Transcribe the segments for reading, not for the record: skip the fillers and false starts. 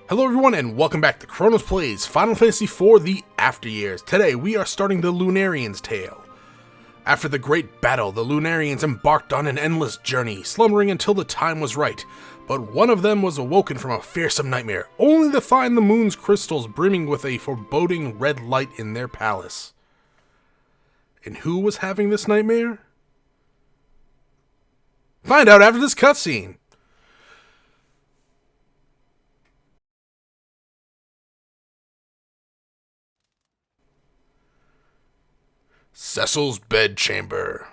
Hello everyone and welcome back to Chronos Plays Final Fantasy IV The After Years. Today we are starting the Lunarians Tale. After the great battle, the Lunarians embarked on an endless journey, slumbering until the time was right. But one of them was awoken from a fearsome nightmare, only to find the moon's crystals brimming with a foreboding red light in their palace. And who was having this nightmare? Find out after this cutscene! Cecil's bedchamber.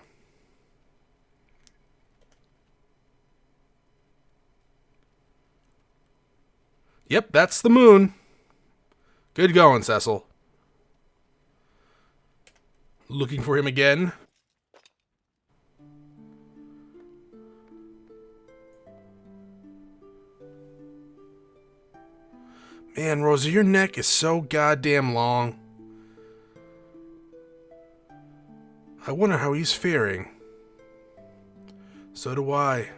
Yep, that's the moon. Good going, Cecil. Looking for him again? Man, Rosa, your neck is so goddamn long. I wonder how he's faring. So do I.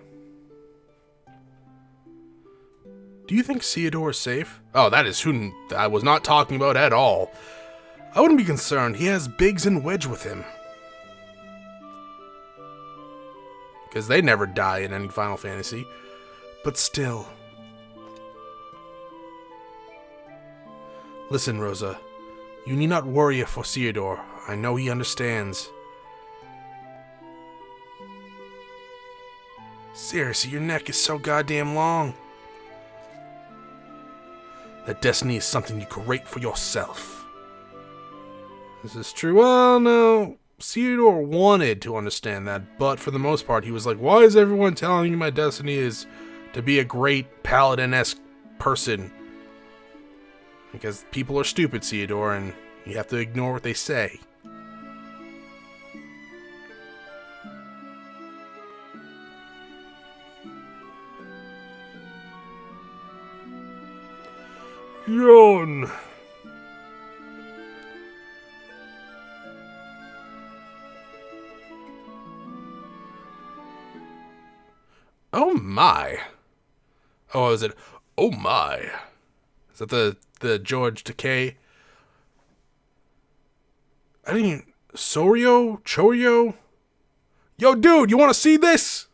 Do you think Theodore is safe? Oh, that is who I was not talking about at all. I wouldn't be concerned. He has Biggs and Wedge with him. Because they never die in any Final Fantasy. But still. Listen, Rosa. You need not worry for Theodore. I know he understands. Seriously, your neck is so goddamn long. That destiny is something you create for yourself. This is true. Well, no. Theodore wanted to understand that, but for the most part, he was like, why is everyone telling me my destiny is to be a great paladin-esque person? Because people are stupid, Theodore, and you have to ignore what they say. Yawn. Oh my. Oh, is it? Oh my. Is that the George Takei? I didn't even... Sorio? Chorio? Yo, dude, you want to see this?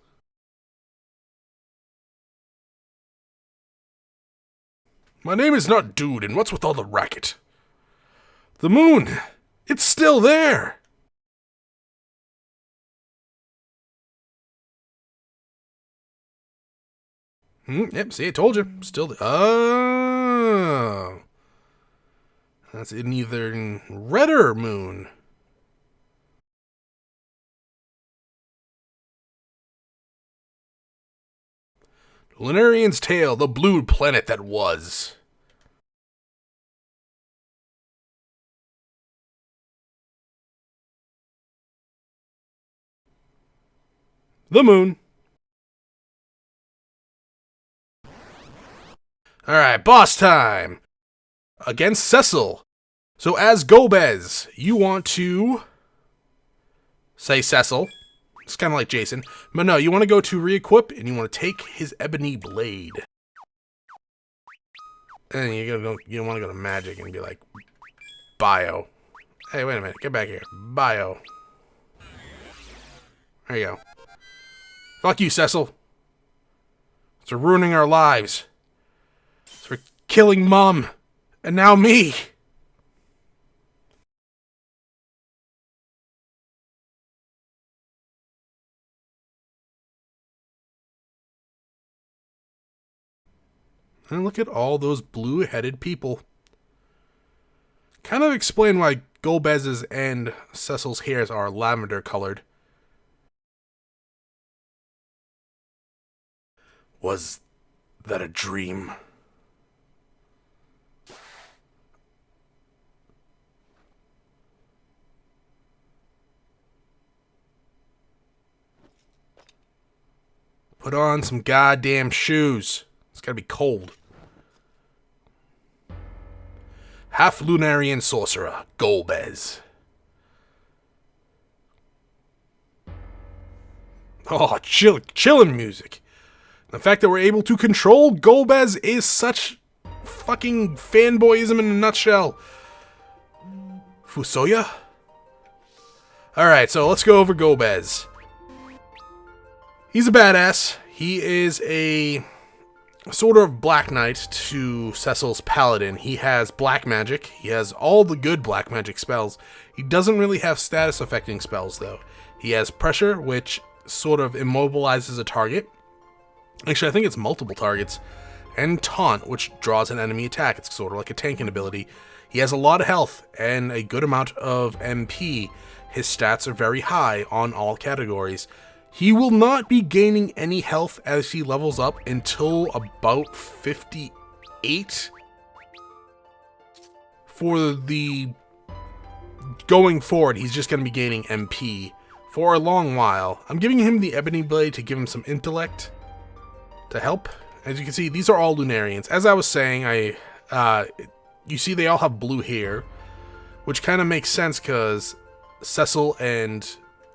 My name is not Dude, and what's with all the racket? The moon! It's still there! Yep, see, I told you. Still there. Oh. That's in either redder moon. Lunarians Tale, the blue planet that was. The moon. Alright, boss time! Against Cecil. So as Golbez, you want to... say Cecil. It's kind of like Jason. But no, you want to go to re-equip, and you want to take his ebony blade. And you don't want to go to magic and be like, bio. Hey, wait a minute. Get back here. Bio. There you go. Fuck you, Cecil. It's for ruining our lives. It's for killing Mom. And now me. And look at all those blue-headed people. Kind of explain why Golbez's and Cecil's hairs are lavender-colored. Was that a dream? Put on some goddamn shoes. It's gotta be cold. Half-Lunarian sorcerer, Golbez. Oh, chilling music. The fact that we're able to control Golbez is such fucking fanboyism in a nutshell. Fusoya? Alright, so let's go over Golbez. He's a badass. He is a sort of Black Knight to Cecil's Paladin. He has black magic. He has all the good black magic spells. He doesn't really have status affecting spells though. He has pressure, which sort of immobilizes a target. Actually, I think it's multiple targets. And taunt, which draws an enemy attack. It's sort of like a tanking ability. He has a lot of health and a good amount of MP. His stats are very high on all categories. He will not be gaining any health as he levels up until about 58. For the going forward, he's just going to be gaining MP for a long while. I'm giving him the Ebony Blade to give him some intellect to help. As you can see, these are all Lunarians. As I was saying, you see they all have blue hair, which kind of makes sense because Cecil and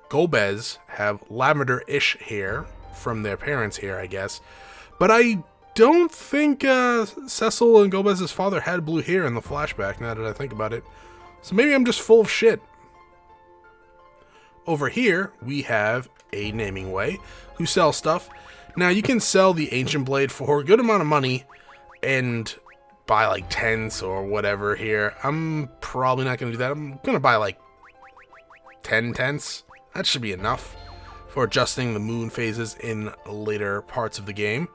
Golbez have lavender-ish hair from their parents' hair, I guess. But I don't think Cecil and Golbez's father had blue hair in the flashback, now that I think about it. So maybe I'm just full of shit. Over here, we have a naming way who sells stuff. Now, you can sell the Ancient Blade for a good amount of money and buy like tents or whatever here. I'm probably not going to do that. I'm going to buy like 10 tents. That should be enough for adjusting the moon phases in later parts of the game.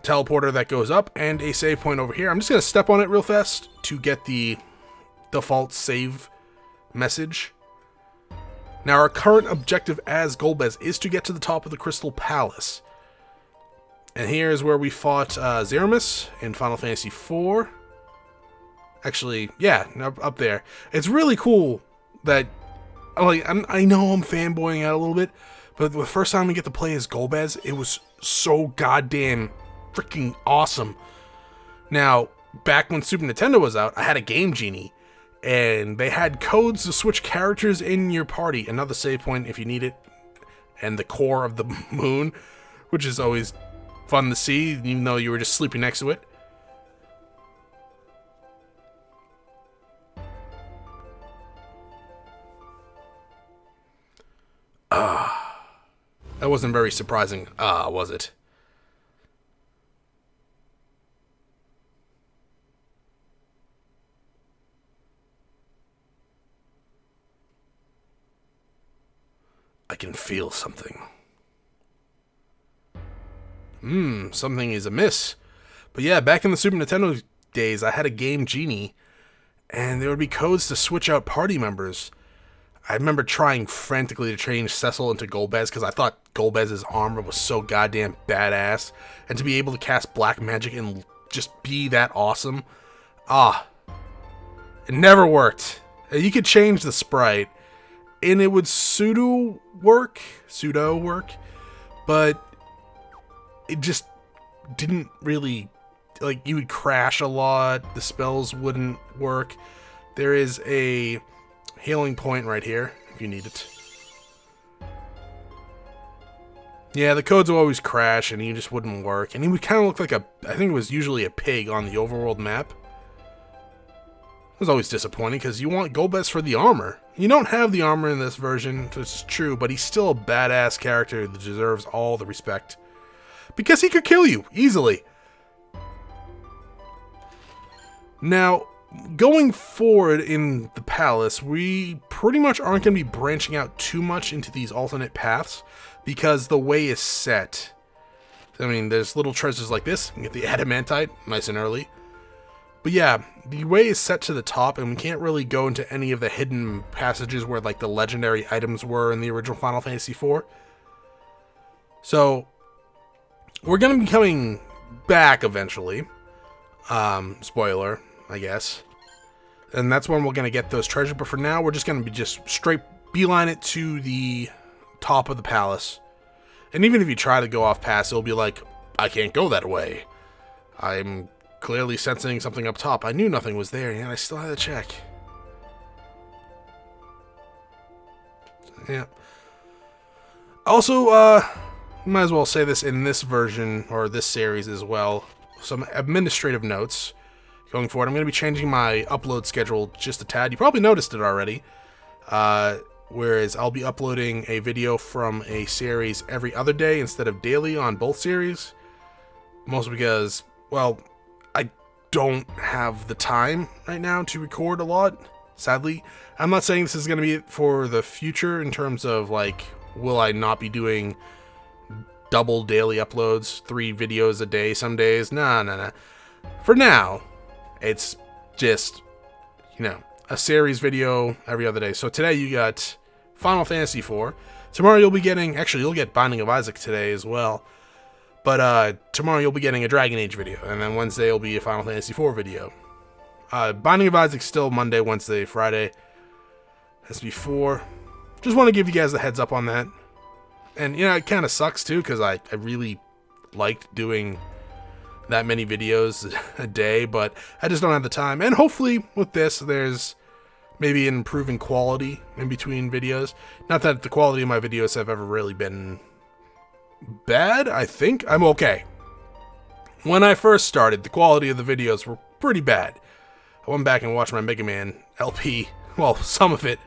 Teleporter that goes up and a save point over here. I'm just going to step on it real fast to get the default save message. Now, our current objective as Golbez is to get to the top of the Crystal Palace. And here is where we fought Zeramis in Final Fantasy IV. Actually, yeah, up there. It's really cool that, like, I know I'm fanboying out a little bit, but the first time we get to play as Golbez, it was so goddamn freaking awesome. Now, back when Super Nintendo was out, I had a Game Genie. And they had codes to switch characters in your party. Another save point if you need it. And the core of the moon, which is always fun to see, even though you were just sleeping next to it. That wasn't very surprising, was it? I can feel something. Something is amiss. But yeah, back in the Super Nintendo days, I had a Game Genie, and there would be codes to switch out party members. I remember trying frantically to change Cecil into Golbez, because I thought Golbez's armor was so goddamn badass, and to be able to cast black magic and just be that awesome. It never worked. You could change the sprite, and it would pseudo work, but it just didn't really, like, you would crash a lot, the spells wouldn't work. There is a healing point right here, if you need it. Yeah, the codes would always crash, and he just wouldn't work, and he would kind of look like I think it was usually a pig on the overworld map. It was always disappointing, because you want Golbez for the armor. You don't have the armor in this version, which is true, but he's still a badass character that deserves all the respect. Because he could kill you, easily. Now, going forward in the palace, we pretty much aren't going to be branching out too much into these alternate paths, because the way is set. I mean, there's little treasures like this. You get the adamantite, nice and early. But yeah, the way is set to the top, and we can't really go into any of the hidden passages where, like, the legendary items were in the original Final Fantasy IV. So, we're going to be coming back eventually. Spoiler, I guess. And that's when we're going to get those treasures, but for now, we're just going to be just straight beeline it to the top of the palace. And even if you try to go off past, it'll be like, I can't go that way. I'm clearly sensing something up top. I knew nothing was there, and I still had to check. Yeah. Also, might as well say this in this version, or this series as well. some administrative notes going forward. I'm going to be changing my upload schedule just a tad. You probably noticed it already. Whereas I'll be uploading a video from a series every other day instead of daily on both series. Mostly because, well, I don't have the time right now to record a lot, sadly. I'm not saying this is going to be it for the future in terms of, like, will I not be doing double daily uploads, 3 videos a day some days? Nah. For now, it's just, you know, a series video every other day. So today you got Final Fantasy IV. Tomorrow you'll be getting, actually you'll get Binding of Isaac today as well. But tomorrow you'll be getting a Dragon Age video, and then Wednesday will be a Final Fantasy IV video. Binding of Isaac still Monday, Wednesday, Friday, as before. Just want to give you guys a heads up on that. And, you know, it kind of sucks too, because I really liked doing that many videos a day, but I just don't have the time. And hopefully with this, there's maybe an improving quality in between videos. Not that the quality of my videos have ever really been bad. I think I'm okay. When I first started, the quality of the videos were pretty bad. I went back and watched my Mega Man LP, well, some of it,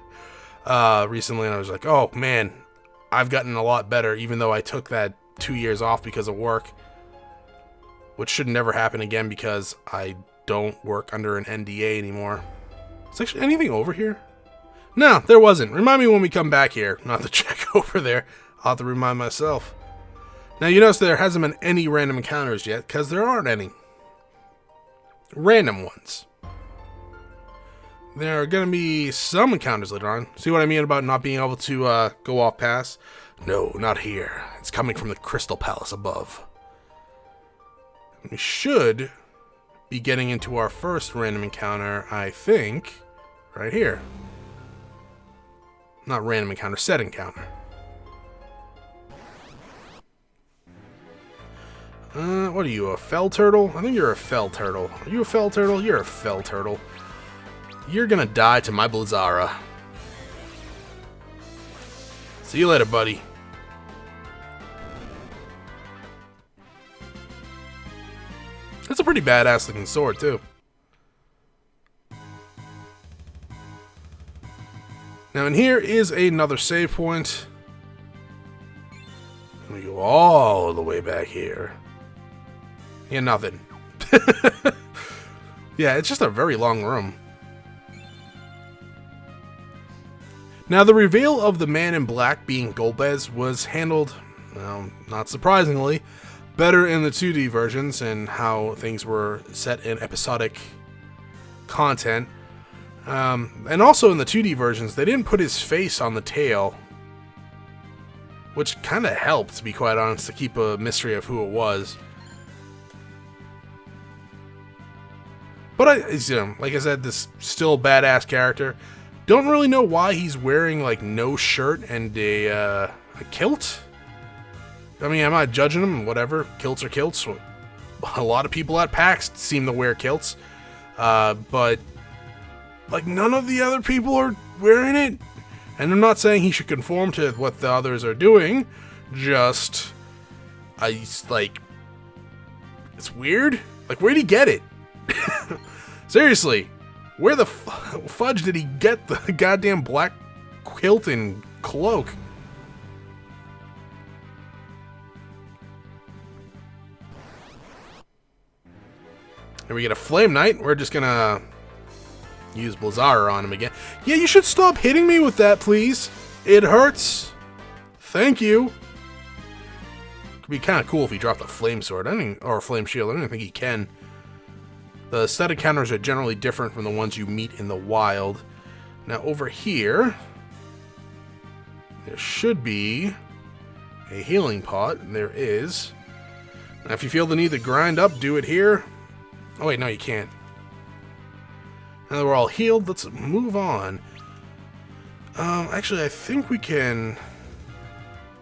recently, and I was like, oh man, I've gotten a lot better, even though I took that 2 years off because of work, which should never happen again because I don't work under an NDA anymore. Is actually anything over here? No, there wasn't. Remind me when we come back here not to check over there. I'll have to remind myself. Now, you notice there hasn't been any random encounters yet, because there aren't any. Random ones. There are going to be some encounters later on. See what I mean about not being able to go off pass? No, not here. It's coming from the Crystal Palace above. We should be getting into our first random encounter, I think, right here. Not random encounter, set encounter. What are you, a fell turtle? I think you're a fell turtle. Are you a fell turtle? You're a fell turtle. You're gonna die to my Blizzara. See you later, buddy. That's a pretty badass looking sword, too. Now, and here is another save point. We go all the way back here. Yeah, nothing. Yeah, it's just a very long room. Now, the reveal of the man in black being Golbez was handled, well, not surprisingly, better in the 2D versions and how things were set in episodic content. And also in the 2D versions, they didn't put his face on the tail, which kind of helped, to be quite honest, to keep a mystery of who it was. But, you know, like I said, this still badass character. Don't really know why he's wearing, like, no shirt and a kilt. I mean, I'm not judging him, whatever. Kilts are kilts. A lot of people at PAX seem to wear kilts. But, like, none of the other people are wearing it. And I'm not saying he should conform to what the others are doing. Just, like, it's weird. Like, where'd he get it? Seriously, where the fudge did he get the goddamn black kilt and cloak? Here we get a Flame Knight. We're just gonna use Blizzara on him again. Yeah, you should stop hitting me with that, please. It hurts. Thank you. Could be kind of cool if he dropped a Flame Sword. Or a Flame Shield. I don't even think he can. The set encounters are generally different from the ones you meet in the wild. Now over here, there should be a healing pot. There is. Now if you feel the need to grind up, do it here. Oh wait, no you can't. Now that we're all healed, let's move on. Actually I think we can...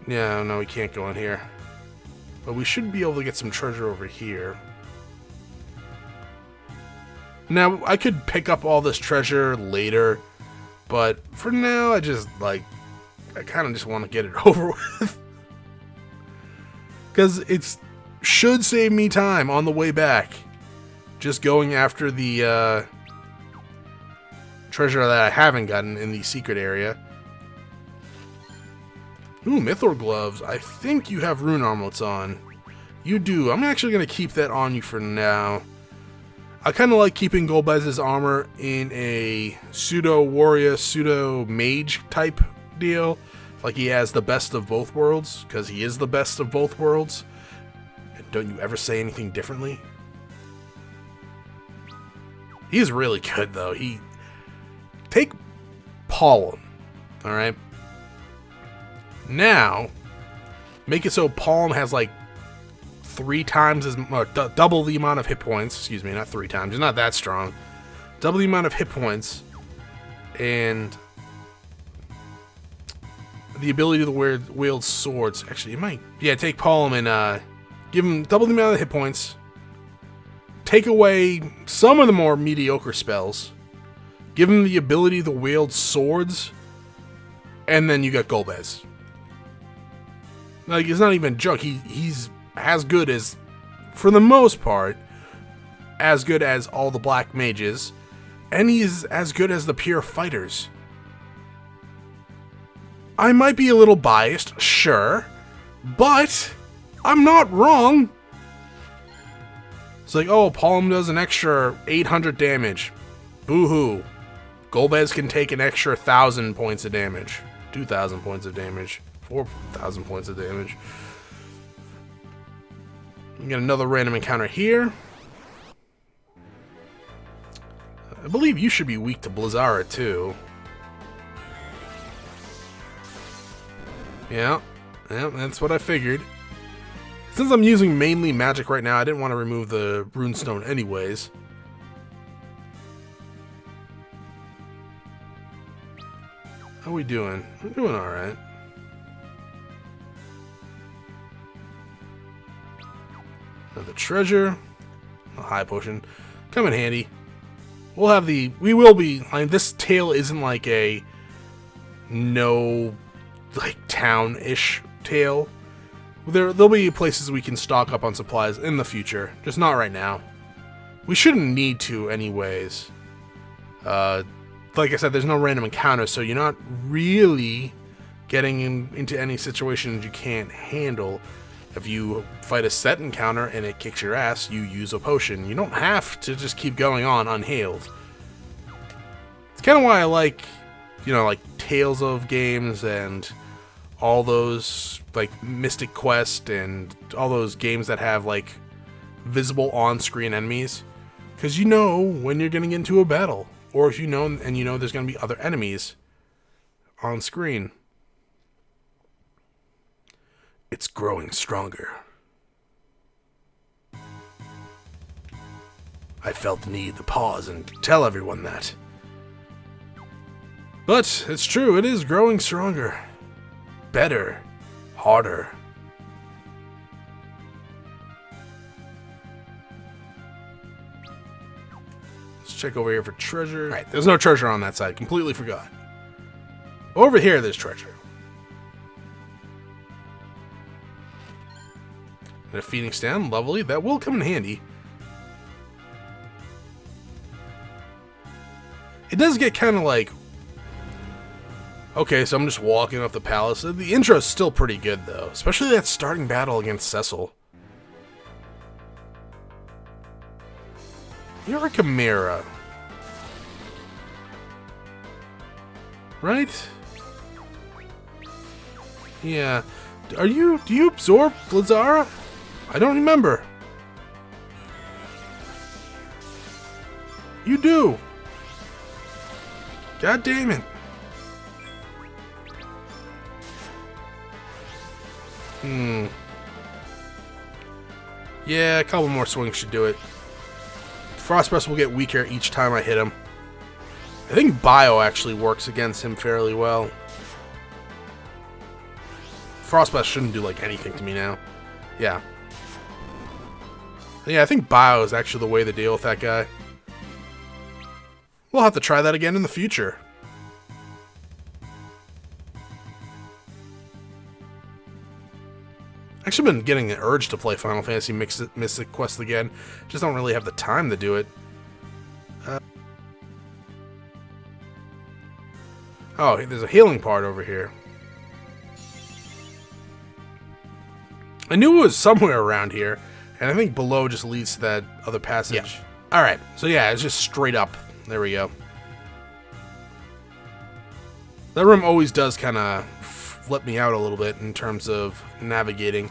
Yeah, no we can't go in here. But we should be able to get some treasure over here. Now, I could pick up all this treasure later, but for now, I kind of just want to get it over with. Because it's should save me time on the way back. Just going after the treasure that I haven't gotten in the secret area. Ooh, Mythor gloves. I think you have rune armlets on. You do. I'm actually going to keep that on you for now. I kind of like keeping Golbez's armor in a pseudo-warrior, pseudo-mage type deal. Like he has the best of both worlds, because he is the best of both worlds. And don't you ever say anything differently? He's really good, though. Take Pollen, alright? Now, make it so Pollen has like 3 times as double the amount of hit points. Excuse me, not 3 times. He's not that strong. Double the amount of hit points, and the ability to wield swords. Actually, you might. Yeah, take Pollen and give him double the amount of hit points. Take away some of the more mediocre spells. Give him the ability to wield swords, and then you got Golbez. Like, it's not even a joke. He's as good as, for the most part, as good as all the black mages, and he's as good as the pure fighters. I might be a little biased, sure, but I'm not wrong. It's like, oh, Palm does an extra 800 damage. Boo-hoo. Golbez can take an extra 1,000 points of damage. 2,000 points of damage. 4,000 points of damage. We got another random encounter here. I believe you should be weak to Blizzara too. Yeah, that's what I figured. Since I'm using mainly magic right now, I didn't want to remove the runestone anyways. How we doing? We're doing alright. Another treasure. A high potion. Come in handy. We'll have the... We will be... I mean, this tale isn't like a... No... Like, town-ish tale. There'll be places we can stock up on supplies in the future. Just not right now. We shouldn't need to anyways. Like I said, there's no random encounters, so you're not really getting into any situations you can't handle. If you fight a set encounter and it kicks your ass, you use a potion. You don't have to just keep going on unhealed. It's kind of why I like, you know, like Tales of games and all those, like, Mystic Quest and all those games that have, like, visible on-screen enemies. Because you know when you're getting into a battle. Or if you know, and you know there's going to be other enemies on screen. It's growing stronger. I felt the need to pause and tell everyone that. But it's true, it is growing stronger. Better. Harder. Let's check over here for treasure. Alright, there's no treasure on that side. Completely forgot. Over here, there's treasure. And a feeding stand, lovely. That will come in handy. It does get kind of like... Okay, so I'm just walking up the palace. The intro is still pretty good, though. Especially that starting battle against Cecil. You're a Chimera. Right? Yeah. Do you absorb Blizzara? I don't remember. You do. God damn it. Yeah, a couple more swings should do it. Frost Breath will get weaker each time I hit him. I think Bio actually works against him fairly well. Frost Breath shouldn't do like anything to me now. Yeah. Yeah, I think Bio is actually the way to deal with that guy. We'll have to try that again in the future. Actually been getting an urge to play Final Fantasy Mystic Quest again. Just don't really have the time to do it. Oh, there's a healing part over here. I knew it was somewhere around here, and I think below just leads to that other passage. Yeah. Alright, so yeah, it's just straight up. There we go. That room always does kind of flip me out a little bit in terms of navigating.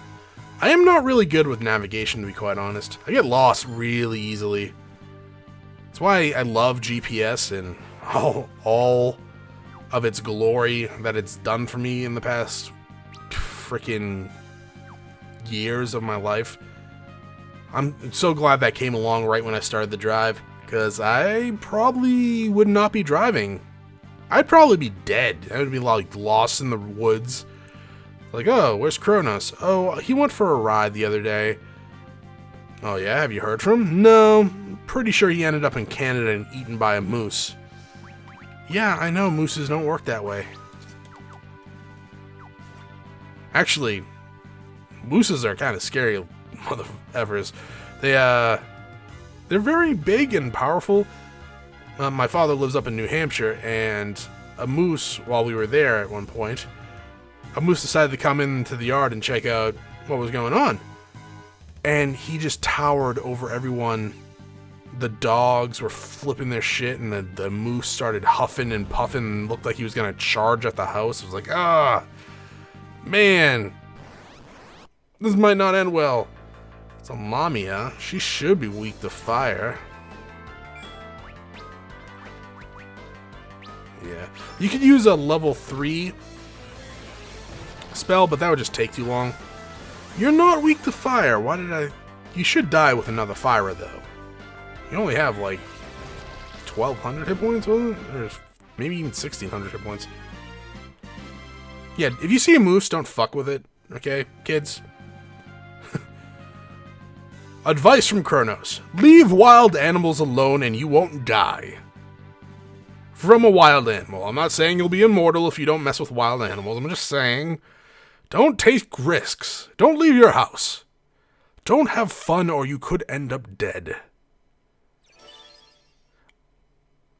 I am not really good with navigation, to be quite honest. I get lost really easily. That's why I love GPS and all of its glory that it's done for me in the past freaking years of my life. I'm so glad that came along right when I started the drive, because I probably would not be driving. I'd probably be dead. I would be like lost in the woods. Like, oh, where's Kronos? Oh, he went for a ride the other day. Oh yeah, have you heard from him? No, pretty sure he ended up in Canada and eaten by a moose. Yeah, I know, mooses don't work that way. Actually, mooses are kind of scary motherfuckers. They're very big and powerful. My father lives up in New Hampshire, and a moose, while we were there at one point, a moose decided to come into the yard and check out what was going on. And he just towered over everyone. The dogs were flipping their shit, and the moose started huffing and puffing and looked like he was going to charge at the house. It was like, man, this might not end well. It's a Lamia. She should be weak to fire. Yeah. You could use a level 3 spell, but that would just take too long. You're not weak to fire. Why did I... You should die with another fire, though. You only have, like, 1,200 hit points, wasn't it? Or maybe even 1,600 hit points. Yeah, if you see a moose, don't fuck with it. Okay, kids? Advice from Kronos. Leave wild animals alone and you won't die. From a wild animal. I'm not saying you'll be immortal if you don't mess with wild animals. I'm just saying, don't take risks. Don't leave your house. Don't have fun or you could end up dead.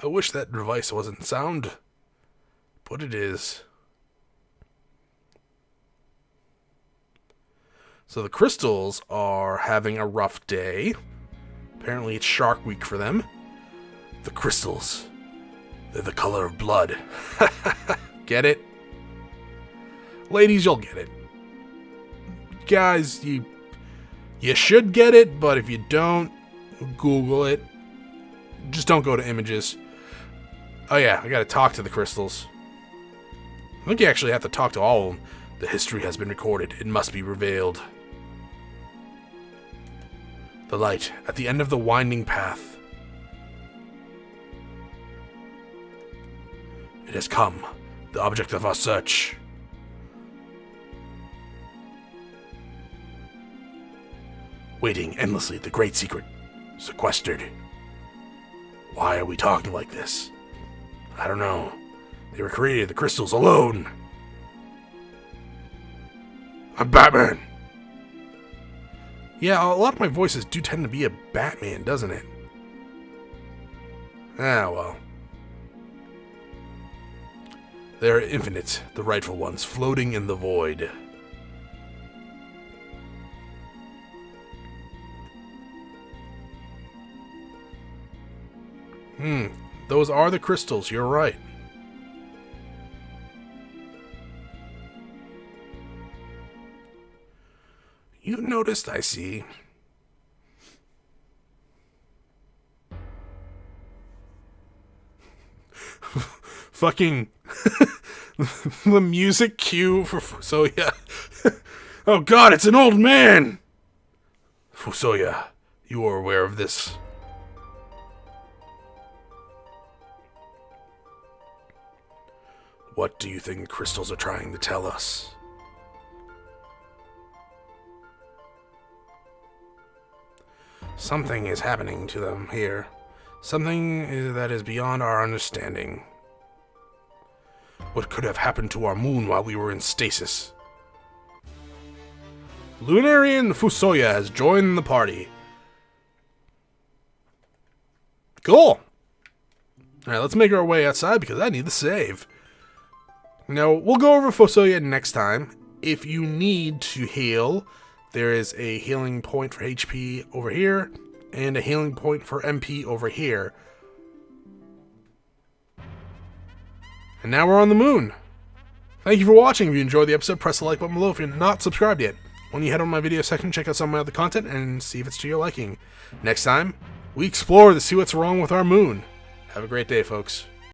I wish that advice wasn't sound, but it is. So the crystals are having a rough day. Apparently it's Shark Week for them. The crystals. They're the color of blood. Get it? Ladies, you'll get it. Guys, you should get it, but if you don't, Google it. Just don't go to images. Oh yeah, I gotta talk to the crystals. I think you actually have to talk to all of them. The history has been recorded. It must be revealed. The light at the end of the winding path. It has come. The object of our search. Waiting endlessly, the great secret. Sequestered. Why are we talking like this? I don't know. They were created, the crystals, alone. I'm Batman. Yeah, a lot of my voices do tend to be a Batman, doesn't it? Ah, well. They're infinite, the rightful ones, floating in the void. Those are the crystals, you're right. You noticed, I see. Fucking the music cue for Fusoya. Oh god, it's an old man! Fusoya, you are aware of this. What do you think the crystals are trying to tell us? Something is happening to them here. Something that is beyond our understanding. What could have happened to our moon while we were in stasis? Lunarian Fusoya has joined the party. Cool. Alright, let's make our way outside because I need the save. Now, we'll go over Fusoya next time. If you need to heal, there is a healing point for HP over here, and a healing point for MP over here. And now we're on the moon. Thank you for watching. If you enjoyed the episode, press the like button below if you're not subscribed yet. When you head on my video section, check out some of my other content and see if it's to your liking. Next time, we explore to see what's wrong with our moon. Have a great day, folks.